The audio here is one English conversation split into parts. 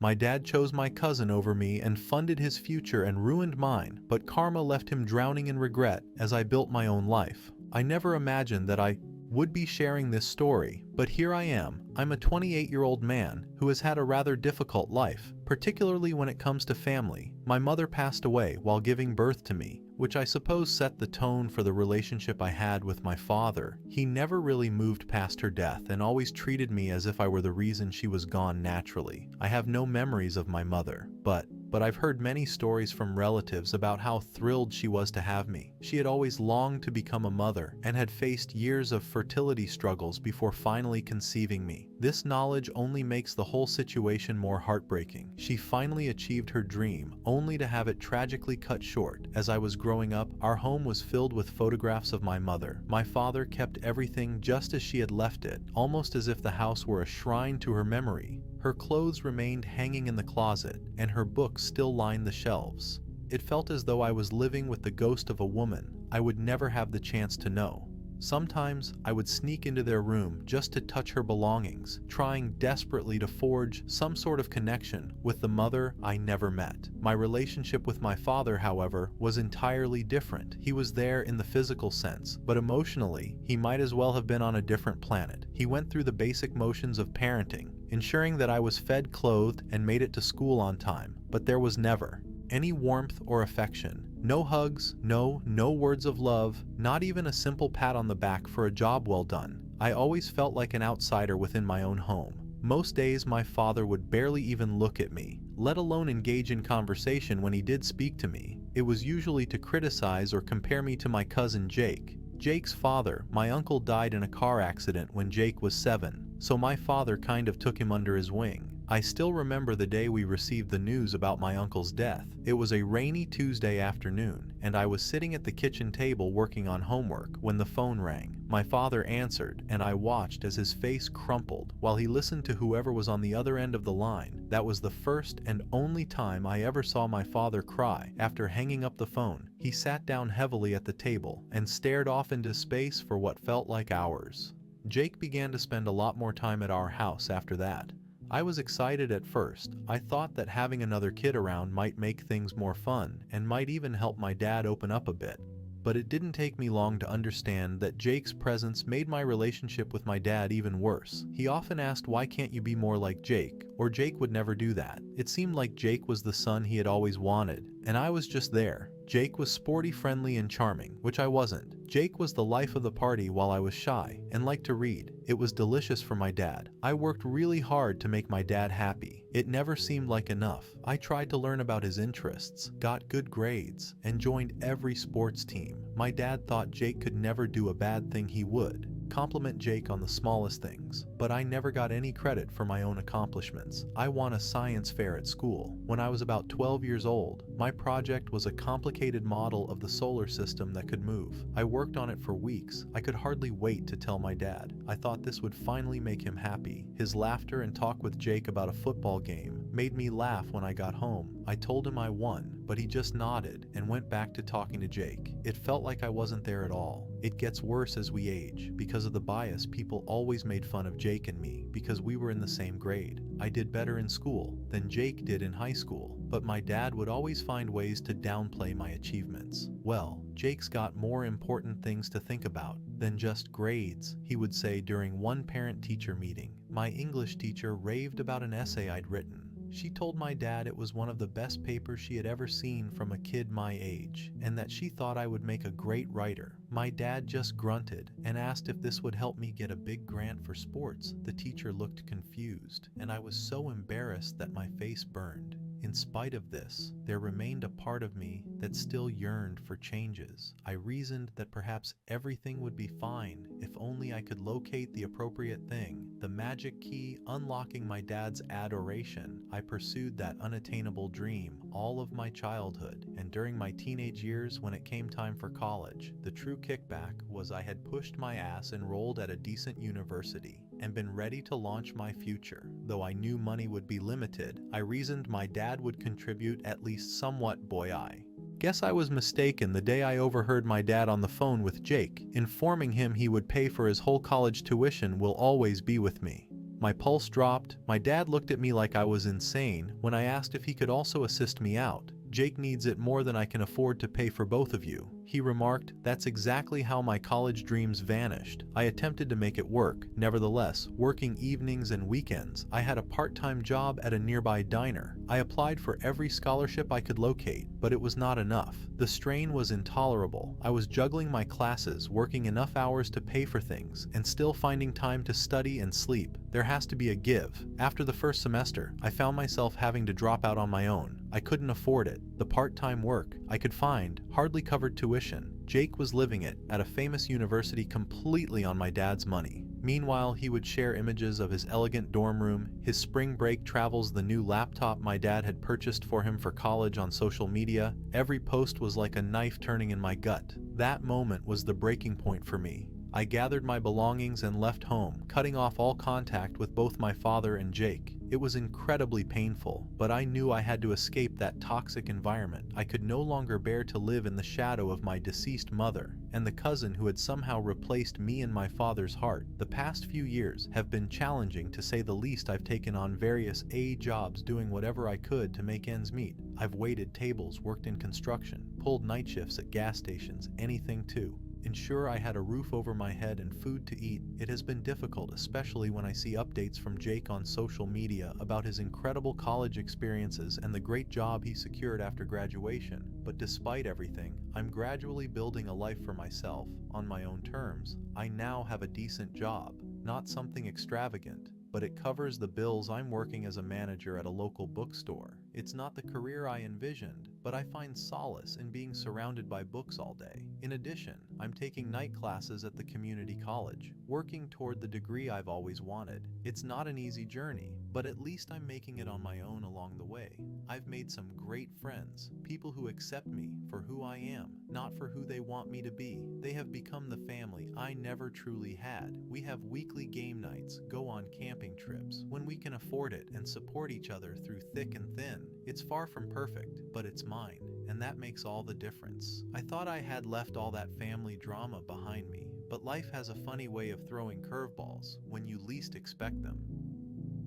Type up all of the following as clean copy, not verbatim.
My dad chose my cousin over me and funded his future and ruined mine, but karma left him drowning in regret as I built my own life. I never imagined that I would be sharing this story, but here I am. I'm a 28-year-old man who has had a rather difficult life, particularly when it comes to family. My mother passed away while giving birth to me, which I suppose set the tone for the relationship I had with my father. He never really moved past her death and always treated me as if I were the reason she was gone naturally. I have no memories of my mother, but I've heard many stories from relatives about how thrilled she was to have me. She had always longed to become a mother and had faced years of fertility struggles before finally conceiving me. This knowledge only makes the whole situation more heartbreaking. She finally achieved her dream, only to have it tragically cut short. As I was growing up, our home was filled with photographs of my mother. My father kept everything just as she had left it, almost as if the house were a shrine to her memory. Her clothes remained hanging in the closet, and her books still lined the shelves. It felt as though I was living with the ghost of a woman I would never have the chance to know. Sometimes I would sneak into their room just to touch her belongings, trying desperately to forge some sort of connection with the mother I never met. My relationship with my father, however, was entirely different. He was there in the physical sense, but emotionally, he might as well have been on a different planet. He went through the basic motions of parenting, ensuring that I was fed, clothed, and made it to school on time, but there was never any warmth or affection. No hugs, no words of love, not even a simple pat on the back for a job well done. I always felt like an outsider within my own home. Most days my father would barely even look at me, let alone engage in conversation. When he did speak to me, it was usually to criticize or compare me to my cousin Jake. Jake's father, my uncle, died in a car accident when Jake was 7, so my father kind of took him under his wing. I still remember the day we received the news about my uncle's death. It was a rainy Tuesday afternoon, and I was sitting at the kitchen table working on homework when the phone rang. My father answered, and I watched as his face crumpled while he listened to whoever was on the other end of the line. That was the first and only time I ever saw my father cry. After hanging up the phone, he sat down heavily at the table and stared off into space for what felt like hours. Jake began to spend a lot more time at our house after that. I was excited at first. I thought that having another kid around might make things more fun and might even help my dad open up a bit. But it didn't take me long to understand that Jake's presence made my relationship with my dad even worse. He often asked, "Why can't you be more like Jake?" Or Jake would never do that. It seemed like Jake was the son he had always wanted, and I was just there. Jake was sporty, friendly, and charming, which I wasn't. Jake was the life of the party while I was shy and liked to read. It was delicious for my dad. I worked really hard to make my dad happy. It never seemed like enough. I tried to learn about his interests, got good grades, and joined every sports team. My dad thought Jake could never do a bad thing. He would compliment Jake on the smallest things, but I never got any credit for my own accomplishments. I won a science fair at school. When I was about 12 years old, my project was a complicated model of the solar system that could move. I worked on it for weeks. I could hardly wait to tell my dad. I thought this would finally make him happy. His laughter and talk with Jake about a football game made me laugh. When I got home, I told him I won, but he just nodded and went back to talking to Jake. It felt like I wasn't there at all. It gets worse as we age. Because of the bias, people always made fun of Jake and me because we were in the same grade. I did better in school than Jake did in high school, but my dad would always find ways to downplay my achievements. "Well, Jake's got more important things to think about than just grades," he would say during one parent-teacher meeting. My English teacher raved about an essay I'd written. She told my dad it was one of the best papers she had ever seen from a kid my age, and that she thought I would make a great writer. My dad just grunted and asked if this would help me get a big grant for sports. The teacher looked confused, and I was so embarrassed that my face burned. In spite of this, there remained a part of me that still yearned for changes. I reasoned that perhaps everything would be fine if only I could locate the appropriate thing, the magic key unlocking my dad's adoration. I pursued that unattainable dream all of my childhood, and during my teenage years, when it came time for college, the true kickback was I had pushed my ass, enrolled at a decent university, and been ready to launch my future. Though I knew money would be limited, I reasoned my dad would contribute at least somewhat. Boy, I guess I was mistaken the day I overheard my dad on the phone with Jake, informing him he would pay for his whole college tuition. "Will always be with me." My pulse dropped. My dad looked at me like I was insane when I asked if he could also assist me out. "Jake needs it more than I can afford to pay for both of you," he remarked. That's exactly how my college dreams vanished. I attempted to make it work. Nevertheless, working evenings and weekends, I had a part-time job at a nearby diner. I applied for every scholarship I could locate, but it was not enough. The strain was intolerable. I was juggling my classes, working enough hours to pay for things, and still finding time to study and sleep. There has to be a give. After the first semester, I found myself having to drop out on my own. I couldn't afford it. The part-time work I could find hardly covered tuition. Jake was living it at a famous university completely on my dad's money. Meanwhile, he would share images of his elegant dorm room, his spring break travels, the new laptop my dad had purchased for him for college on social media. Every post was like a knife turning in my gut. That moment was the breaking point for me. I gathered my belongings and left home, cutting off all contact with both my father and Jake. It was incredibly painful, but I knew I had to escape that toxic environment. I could no longer bear to live in the shadow of my deceased mother and the cousin who had somehow replaced me in my father's heart. The past few years have been challenging, to say the least. I've taken on various jobs, doing whatever I could to make ends meet. I've waited tables, worked in construction, pulled night shifts at gas stations, anything to ensure I had a roof over my head and food to eat. It has been difficult, especially when I see updates from Jake on social media about his incredible college experiences and the great job he secured after graduation. But despite everything, I'm gradually building a life for myself, on my own terms. I now have a decent job, not something extravagant, but it covers the bills. I'm working as a manager at a local bookstore. It's not the career I envisioned, but I find solace in being surrounded by books all day. In addition, I'm taking night classes at the community college, working toward the degree I've always wanted. It's not an easy journey, but at least I'm making it on my own along the way. I've made some great friends, people who accept me for who I am, not for who they want me to be. They have become the family I never truly had. We have weekly game nights, go on camping trips when we can afford it, and support each other through thick and thin. It's far from perfect, but it's mine, and that makes all the difference. I thought I had left all that family drama behind me, but life has a funny way of throwing curveballs when you least expect them.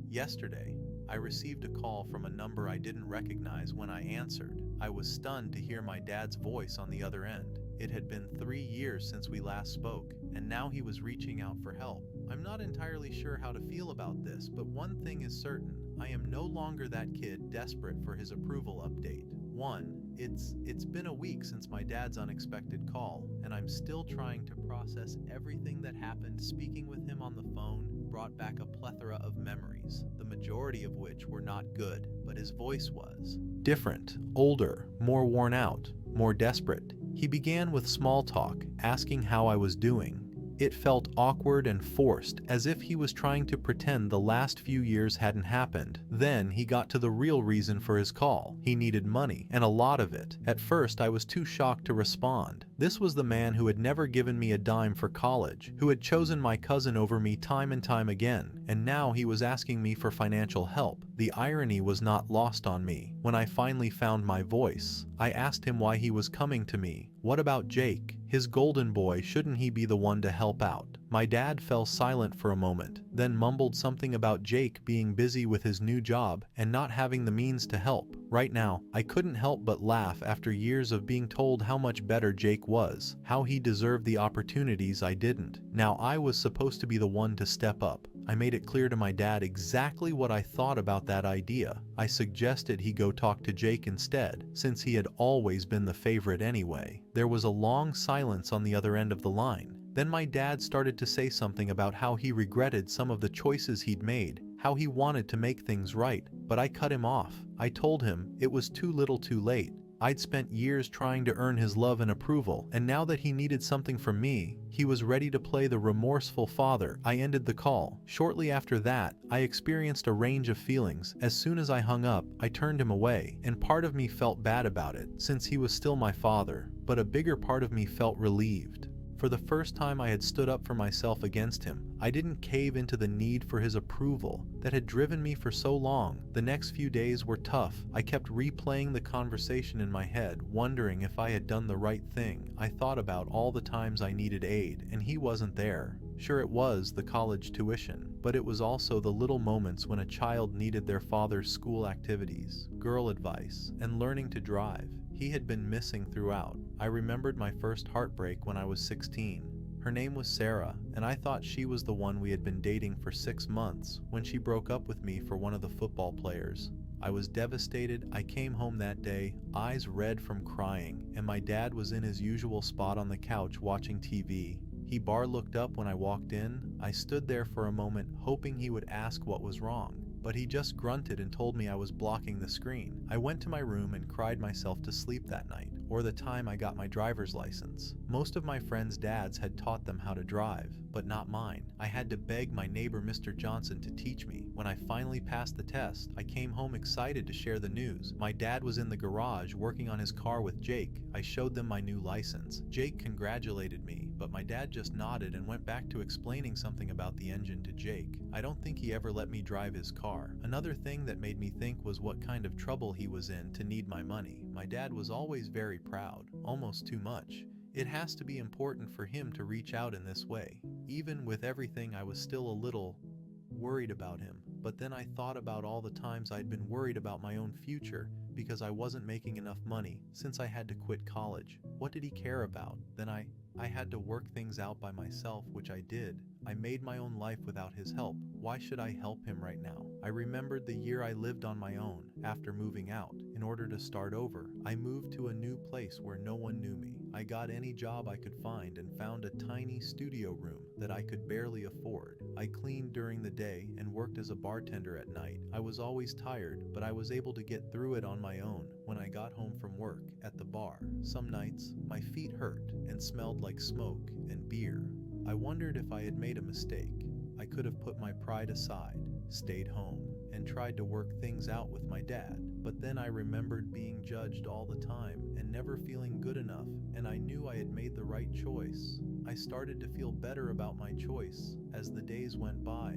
Yesterday, I received a call from a number I didn't recognize. When I answered, I was stunned to hear my dad's voice on the other end. It had been 3 years since we last spoke, and now he was reaching out for help. I'm not entirely sure how to feel about this, but one thing is certain. I am no longer that kid desperate for his approval update. It's been a week since my dad's unexpected call, and I'm still trying to process everything that happened. Speaking with him on the phone brought back a plethora of memories, the majority of which were not good, but his voice was different, older, more worn out, more desperate. He began with small talk, asking how I was doing. It felt awkward and forced, as if he was trying to pretend the last few years hadn't happened. Then he got to the real reason for his call. He needed money, and a lot of it. At first, I was too shocked to respond. This was the man who had never given me a dime for college, who had chosen my cousin over me time and time again, and now he was asking me for financial help. The irony was not lost on me. When I finally found my voice, I asked him why he was coming to me. What about Jake? His golden boy, shouldn't he be the one to help out? My dad fell silent for a moment, then mumbled something about Jake being busy with his new job and not having the means to help. Right now, I couldn't help but laugh after years of being told how much better Jake was, how he deserved the opportunities I didn't. Now I was supposed to be the one to step up. I made it clear to my dad exactly what I thought about that idea. I suggested he go talk to Jake instead, since he had always been the favorite anyway. There was a long silence on the other end of the line. Then my dad started to say something about how he regretted some of the choices he'd made, how he wanted to make things right, but I cut him off. I told him it was too little too late. I'd spent years trying to earn his love and approval, and now that he needed something from me, he was ready to play the remorseful father. I ended the call. Shortly after that, I experienced a range of feelings. As soon as I hung up, I turned him away, and part of me felt bad about it, since he was still my father, but a bigger part of me felt relieved. For the first time, I had stood up for myself against him. I didn't cave into the need for his approval that had driven me for so long. The next few days were tough. I kept replaying the conversation in my head, wondering if I had done the right thing. I thought about all the times I needed aid, and he wasn't there. Sure, it was the college tuition, but it was also the little moments when a child needed their father's school activities, girl advice, and learning to drive. He had been missing throughout. I remembered my first heartbreak when I was 16. Her name was Sarah, and I thought she was the one we had been dating for 6 months when she broke up with me for one of the football players. I was devastated. I came home that day, eyes red from crying, and my dad was in his usual spot on the couch watching TV. He looked up when I walked in. I stood there for a moment, hoping he would ask what was wrong, but he just grunted and told me I was blocking the screen. I went to my room and cried myself to sleep that night, or the time I got my driver's license. Most of my friends' dads had taught them how to drive, but not mine. I had to beg my neighbor Mr. Johnson to teach me. When I finally passed the test, I came home excited to share the news. My dad was in the garage working on his car with Jake. I showed them my new license. Jake congratulated me, but my dad just nodded and went back to explaining something about the engine to Jake. I don't think he ever let me drive his car. Another thing that made me think was what kind of trouble he was in to need my money. My dad was always very proud, almost too much. It has to be important for him to reach out in this way. Even with everything, I was still a little worried about him. But then I thought about all the times I'd been worried about my own future because I wasn't making enough money since I had to quit college. What did he care about? Then I had to work things out by myself, which I did. I made my own life without his help. Why should I help him right now? I remembered the year I lived on my own after moving out. In order to start over, I moved to a new place where no one knew me. I got any job I could find and found a tiny studio room that I could barely afford. I cleaned during the day and worked as a bartender at night. I was always tired, but I was able to get through it on my own. When I got home from work at the bar, some nights my feet hurt and smelled like smoke and beer. I wondered if I had made a mistake. I could have put my pride aside, stayed home, and tried to work things out with my dad. But then I remembered being judged all the time and never feeling good enough, and I knew I had made the right choice. I started to feel better about my choice as the days went by.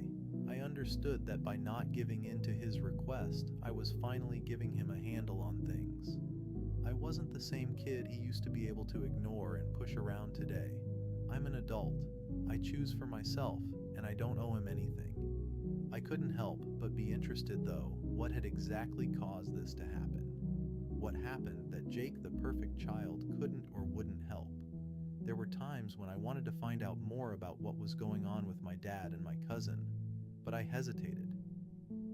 I understood that by not giving in to his request, I was finally giving him a handle on things. I wasn't the same kid he used to be able to ignore and push around today. I'm an adult. I choose for myself, and I don't owe him anything. I couldn't help but be interested, though, what had exactly caused this to happen. What happened that Jake, the perfect child, couldn't or wouldn't help? There were times when I wanted to find out more about what was going on with my dad and my cousin, but I hesitated.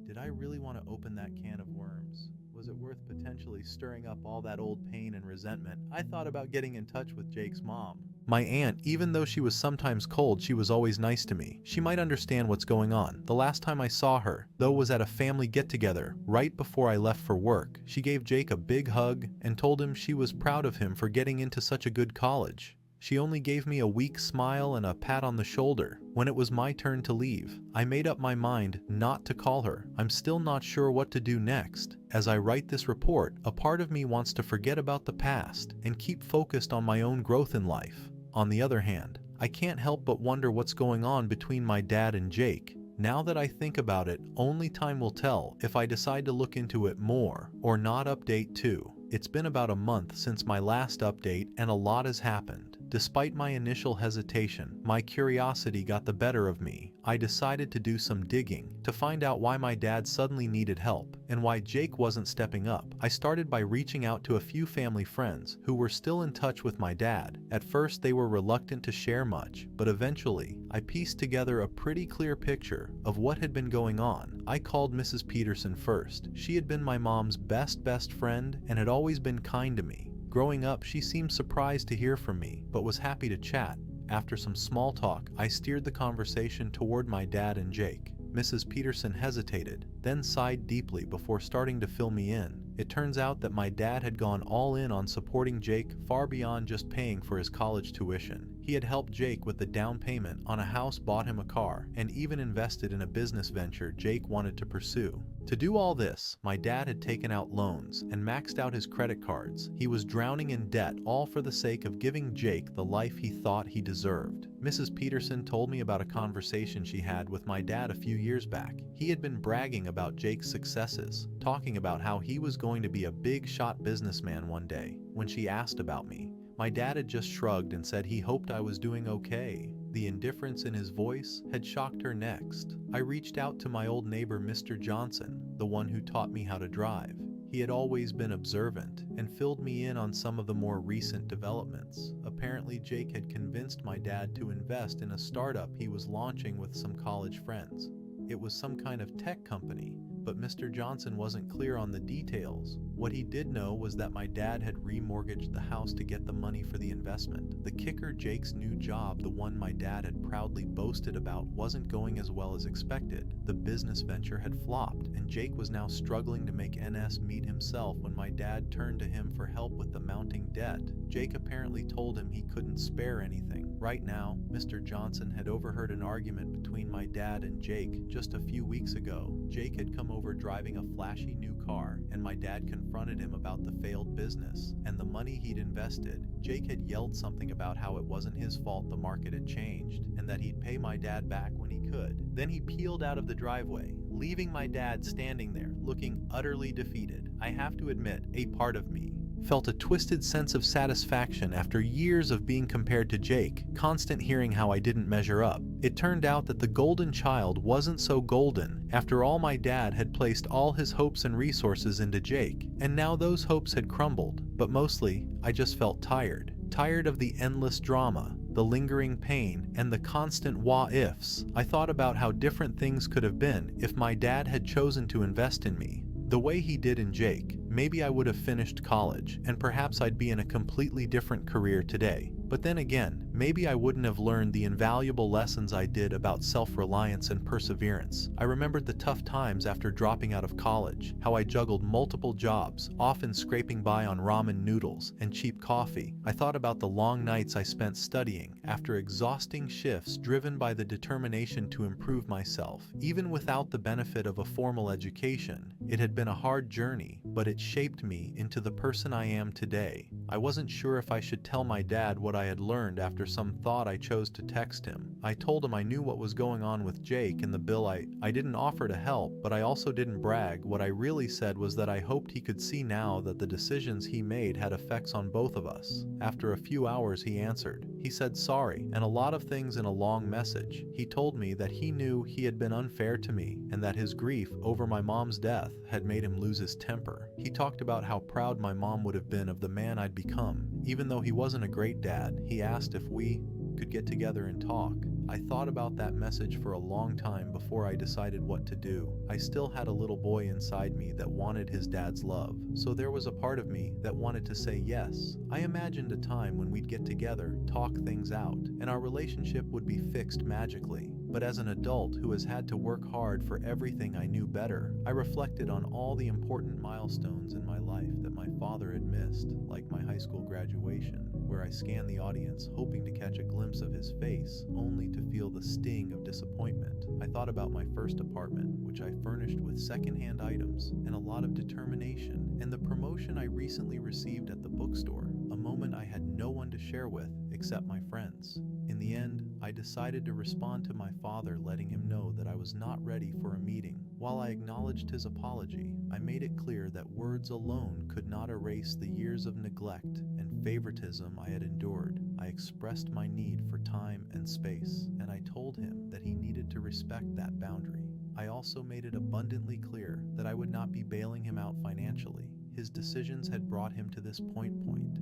Did I really want to open that can of worms? Was it worth potentially stirring up all that old pain and resentment? I thought about getting in touch with Jake's mom. My aunt, even though she was sometimes cold, she was always nice to me. She might understand what's going on. The last time I saw her, though, was at a family get-together right before I left for work. She gave Jake a big hug and told him she was proud of him for getting into such a good college. She only gave me a weak smile and a pat on the shoulder. When it was my turn to leave, I made up my mind not to call her. I'm still not sure what to do next. As I write this report, a part of me wants to forget about the past and keep focused on my own growth in life. On the other hand, I can't help but wonder what's going on between my dad and Jake. Now that I think about it, only time will tell if I decide to look into it more or not. Update 2. It's been about a month since my last update, and a lot has happened. Despite my initial hesitation, my curiosity got the better of me. I decided to do some digging to find out why my dad suddenly needed help and why Jake wasn't stepping up. I started by reaching out to a few family friends who were still in touch with my dad. At first, they were reluctant to share much, but eventually, I pieced together a pretty clear picture of what had been going on. I called Mrs. Peterson first. She had been my mom's best friend and had always been kind to me. Growing up, she seemed surprised to hear from me, but was happy to chat. After some small talk, I steered the conversation toward my dad and Jake. Mrs. Peterson hesitated, then sighed deeply before starting to fill me in. It turns out that my dad had gone all in on supporting Jake far beyond just paying for his college tuition. He had helped Jake with the down payment on a house, bought him a car, and even invested in a business venture Jake wanted to pursue. To do all this, my dad had taken out loans and maxed out his credit cards. He was drowning in debt, all for the sake of giving Jake the life he thought he deserved. Mrs. Peterson told me about a conversation she had with my dad a few years back. He had been bragging about Jake's successes, talking about how he was going to be a big-shot businessman one day. When she asked about me, my dad had just shrugged and said he hoped I was doing okay. The indifference in his voice had shocked her next. I reached out to my old neighbor Mr. Johnson, the one who taught me how to drive. He had always been observant and filled me in on some of the more recent developments. Apparently, Jake had convinced my dad to invest in a startup he was launching with some college friends. It was some kind of tech company, but Mr. Johnson wasn't clear on the details. What he did know was that my dad had remortgaged the house to get the money for the investment. The kicker: Jake's new job, the one my dad had proudly boasted about, wasn't going as well as expected. The business venture had flopped, and Jake was now struggling to make ends meet himself when my dad turned to him for help with the mounting debt. Jake apparently told him he couldn't spare anything. Right now, Mr. Johnson had overheard an argument between my dad and Jake just a few weeks ago. Jake had come over driving a flashy new car, and my dad confronted him about the failed business and the money he'd invested. Jake had yelled something about how it wasn't his fault the market had changed, and that he'd pay my dad back when he could. Then he peeled out of the driveway, leaving my dad standing there, looking utterly defeated. I have to admit, a part of me felt a twisted sense of satisfaction after years of being compared to Jake, constant hearing how I didn't measure up. It turned out that the golden child wasn't so golden. After all, my dad had placed all his hopes and resources into Jake, and now those hopes had crumbled. But mostly, I just felt tired. Tired of the endless drama, the lingering pain, and the constant what-ifs. I thought about how different things could have been if my dad had chosen to invest in me the way he did in Jake. Maybe I would have finished college, and perhaps I'd be in a completely different career today. But then again, maybe I wouldn't have learned the invaluable lessons I did about self-reliance and perseverance. I remembered the tough times after dropping out of college, how I juggled multiple jobs, often scraping by on ramen noodles and cheap coffee. I thought about the long nights I spent studying, after exhausting shifts driven by the determination to improve myself. Even without the benefit of a formal education, it had been a hard journey, but it shaped me into the person I am today. I wasn't sure if I should tell my dad what I had learned after some thought. I chose to text him. I told him I knew what was going on with Jake and the bill. I didn't offer to help, but I also didn't brag. What I really said was that I hoped he could see now that the decisions he made had effects on both of us. After a few hours, he answered. He said sorry, and a lot of things in a long message. He told me that he knew he had been unfair to me, and that his grief over my mom's death had made him lose his temper. He talked about how proud my mom would have been of the man I'd become. Even though he wasn't a great dad, he asked if we could get together and talk. I thought about that message for a long time before I decided what to do. I still had a little boy inside me that wanted his dad's love, so there was a part of me that wanted to say yes. I imagined a time when we'd get together, talk things out, and our relationship would be fixed magically. But as an adult who has had to work hard for everything I knew better, I reflected on all the important milestones in my life that my father had missed, like my high school graduation, where I scanned the audience hoping to catch a glimpse of his face, only to feel the sting of disappointment. I thought about my first apartment, which I furnished with secondhand items and a lot of determination, and the promotion I recently received at the bookstore, a moment I had no one to share with except my friends. In the end, I decided to respond to my father, letting him know that I was not ready for a meeting. While I acknowledged his apology, I made it clear that words alone could not erase the years of neglect and favoritism I had endured. I expressed my need for time and space, and I told him that he needed to respect that boundary. I also made it abundantly clear that I would not be bailing him out financially. His decisions had brought him to this point,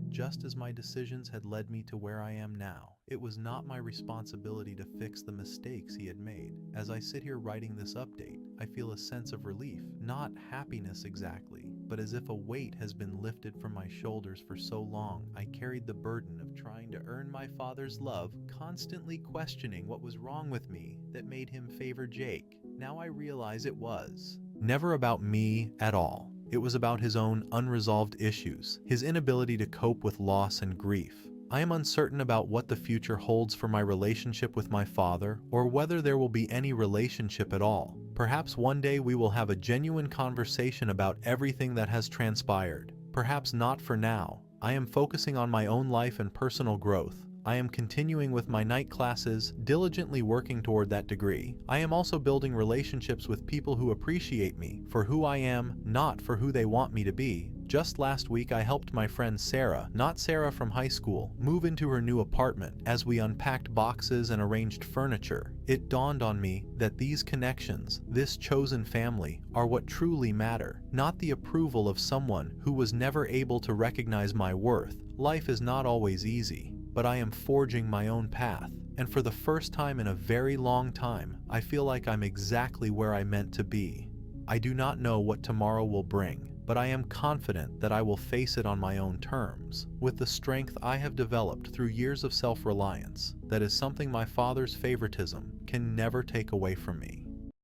just as my decisions had led me to where I am now. It was not my responsibility to fix the mistakes he had made. As I sit here writing this update, I feel a sense of relief, not happiness exactly, but as if a weight has been lifted from my shoulders. For so long, I carried the burden of trying to earn my father's love, constantly questioning what was wrong with me that made him favor Jake. Now I realize it was never about me at all. It was about his own unresolved issues, his inability to cope with loss and grief. I am uncertain about what the future holds for my relationship with my father, or whether there will be any relationship at all. Perhaps one day we will have a genuine conversation about everything that has transpired. Perhaps not. For now, I am focusing on my own life and personal growth. I am continuing with my night classes, diligently working toward that degree. I am also building relationships with people who appreciate me for who I am, not for who they want me to be. Just last week I helped my friend Sarah, not Sarah from high school, move into her new apartment. As we unpacked boxes and arranged furniture, it dawned on me that these connections, this chosen family, are what truly matter, not the approval of someone who was never able to recognize my worth. Life is not always easy, but I am forging my own path, and for the first time in a very long time, I feel like I'm exactly where I meant to be. I do not know what tomorrow will bring, but I am confident that I will face it on my own terms, with the strength I have developed through years of self-reliance. That is something my father's favoritism can never take away from me.